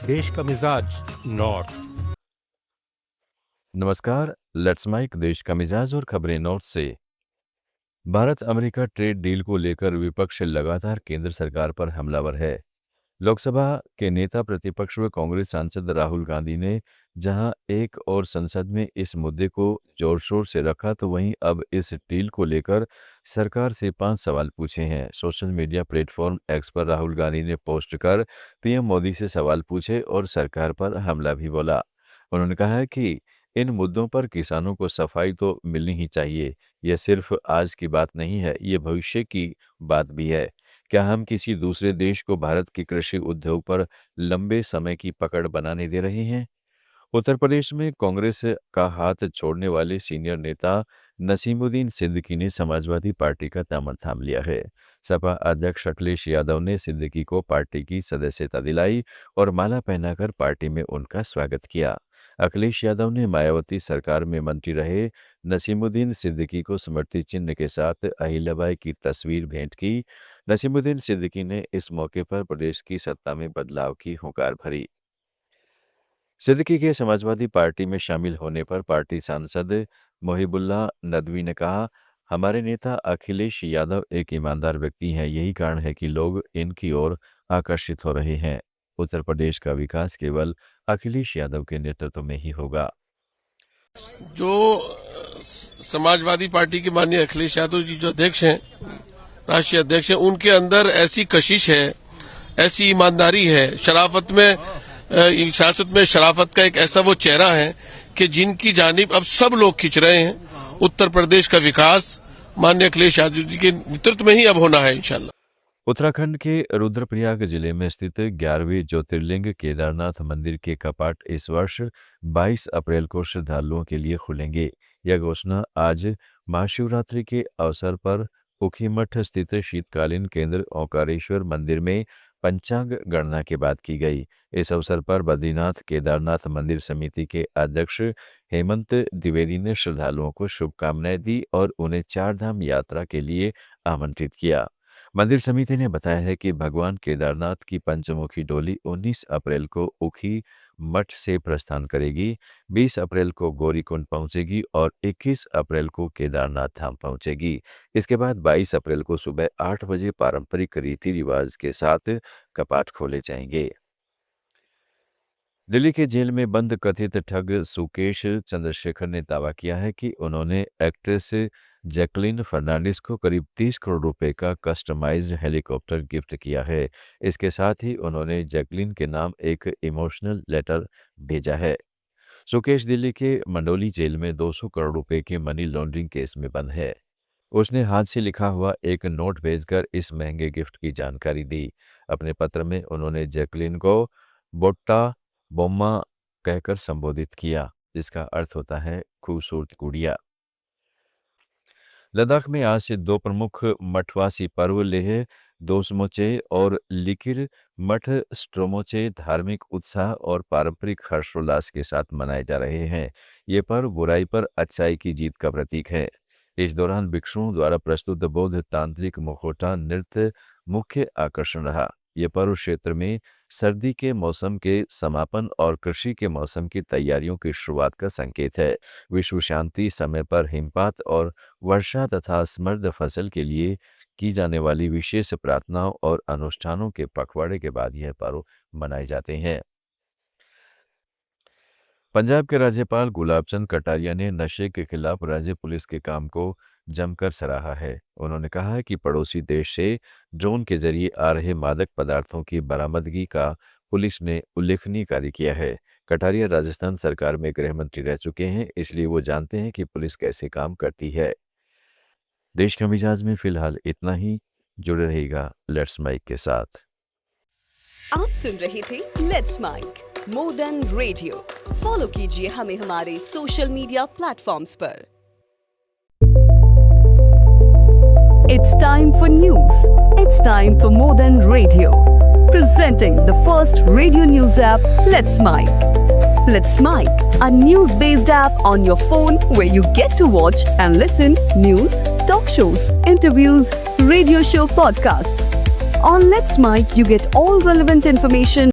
देश का मिजाज नॉर्थ। नमस्कार। लेट्स माइक देश का मिजाज और खबरें नॉर्थ से। भारत अमेरिका ट्रेड डील को लेकर विपक्ष लगातार केंद्र सरकार पर हमलावर है। लोकसभा के नेता प्रतिपक्ष व कांग्रेस सांसद राहुल गांधी ने जहां एक और संसद में इस मुद्दे को जोर शोर से रखा, तो वहीं अब इस डील को लेकर सरकार से 5 सवाल पूछे हैं। सोशल मीडिया प्लेटफॉर्म एक्स पर राहुल गांधी ने पोस्ट कर पीएम मोदी से सवाल पूछे और सरकार पर हमला भी बोला। उन्होंने कहा है कि इन मुद्दों पर किसानों को सफाई तो मिलनी ही चाहिए। यह सिर्फ आज की बात नहीं है, ये भविष्य की बात भी है। क्या हम किसी दूसरे देश को भारत के कृषि उद्योग पर लंबे समय की पकड़ बनाने दे रहे हैं? उत्तर प्रदेश में कांग्रेस का हाथ छोड़ने वाले सीनियर नेता नसीमुद्दीन सिद्दीकी ने समाजवादी पार्टी का दामन थाम लिया है। सपा अध्यक्ष अखिलेश यादव ने सिद्दीकी को पार्टी की सदस्यता दिलाई और माला पहनाकर पार्टी में उनका स्वागत किया। अखिलेश यादव ने मायावती सरकार में मंत्री रहे नसीमुद्दीन सिद्दीकी को स्मृति चिन्ह के साथ अहिल्याबाई की तस्वीर भेंट की। नसीमुद्दीन सिद्दीकी ने इस मौके पर प्रदेश की सत्ता में बदलाव की हुंकार भरी। सिद्दीकी के समाजवादी पार्टी में शामिल होने पर पार्टी सांसद मोहिबुल्लाह नदवी ने कहा, हमारे नेता अखिलेश यादव एक ईमानदार व्यक्ति हैं, यही कारण है कि लोग इनकी ओर आकर्षित हो रहे हैं। उत्तर प्रदेश का विकास केवल अखिलेश यादव के नेतृत्व में ही होगा। जो समाजवादी पार्टी के माननीय अखिलेश यादव जी जो अध्यक्ष हैं, राष्ट्रीय अध्यक्ष हैं, उनके अंदर ऐसी कशिश है, ऐसी ईमानदारी है, सियासत में शराफत का एक ऐसा वो चेहरा है कि जिनकी जानिब अब सब लोग खिंच रहे हैं। उत्तर प्रदेश का विकास माननीय अखिलेश यादव जी के नेतृत्व में ही अब होना है इंशाल्लाह। उत्तराखंड के रुद्रप्रयाग जिले में स्थित 11वें ज्योतिर्लिंग केदारनाथ मंदिर के कपाट इस वर्ष 22 अप्रैल को श्रद्धालुओं के लिए खुलेंगे। यह घोषणा आज महाशिवरात्रि के अवसर पर ऊखीमठ स्थित शीतकालीन केंद्र ओंकारेश्वर मंदिर में पंचांग गणना के बाद की गई। इस अवसर पर बद्रीनाथ केदारनाथ मंदिर समिति के अध्यक्ष हेमंत द्विवेदी ने श्रद्धालुओं को शुभकामनाएं दी और उन्हें चारधाम यात्रा के लिए आमंत्रित किया। मंदिर समिति ने बताया है कि भगवान केदारनाथ की पंचमुखी डोली 19 अप्रैल को ऊखी मठ से प्रस्थान करेगी, 20 अप्रैल को गौरीकुंड पहुंचेगी और 21 अप्रैल को केदारनाथ धाम पहुंचेगी। इसके बाद 22 अप्रैल को सुबह 8 बजे पारंपरिक रीति रिवाज के साथ कपाट खोले जाएंगे। दिल्ली के जेल में बंद कथित ठग सुकेश चंद्रशेखर ने दावा किया है कि उन्होंने एक्ट्रेस जैकलीन फर्नांडिस को करीब 30 करोड़ रुपए का कस्टमाइज्ड हेलीकॉप्टर गिफ्ट किया है। इसके साथ ही उन्होंने जैकलीन के नाम एक इमोशनल लेटर भेजा है। सुकेश दिल्ली के मंडोली जेल में 200 करोड़ रुपए के मनी लॉन्ड्रिंग केस में बंद है। उसने हाथ से लिखा हुआ एक नोट भेजकर इस महंगे गिफ्ट की जानकारी दी। अपने पत्र में उन्होंने जैकलीन को बोट्टा बोम्मा कहकर संबोधित किया, जिसका अर्थ होता है खूबसूरत गुड़िया। लद्दाख में आज से 2 प्रमुख मठवासी पर्व लेह दोसमोचे और लिकिर मठ स्ट्रोमोचे धार्मिक उत्साह और पारंपरिक हर्षोल्लास के साथ मनाए जा रहे हैं। ये पर्व बुराई पर अच्छाई की जीत का प्रतीक है। इस दौरान भिक्षुओं द्वारा प्रस्तुत बौद्ध तांत्रिक मुखौटा नृत्य मुख्य आकर्षण रहा। ये पर्व क्षेत्र में सर्दी के मौसम के समापन और कृषि के मौसम की तैयारियों की शुरुआत का संकेत है। विश्व शांति, समय पर हिमपात और वर्षा तथा समृद्ध फसल के लिए की जाने वाली विशेष प्रार्थनाओं और अनुष्ठानों के पखवाड़े के बाद यह पर्व मनाए जाते हैं। पंजाब के राज्यपाल गुलाब चंद कटारिया ने नशे के खिलाफ राज्य पुलिस के काम को जमकर सराहा है। उन्होंने कहा है कि पड़ोसी देश से ड्रोन के जरिए आ रहे मादक पदार्थों की बरामदगी का पुलिस ने उल्लेखनीय कार्य किया है। कटारिया राजस्थान सरकार में गृह मंत्री रह चुके हैं, इसलिए वो जानते हैं कि पुलिस कैसे काम करती है। देश का मिजाज में फिलहाल इतना ही। जुड़े रहिएगा लेट्स माइक के साथ। आप सुन रहे थे let's mic more than radio. Follow कीजिए हमें हमारे सोशल मीडिया प्लेटफॉर्म्स पर। It's time for news. It's time for more than radio. Presenting the first radio news app, Let's Mic. Let's Mic, a news-based app on your phone where you get to watch and listen news, talk shows, interviews, radio show podcasts. On Let's Mic, you get all relevant information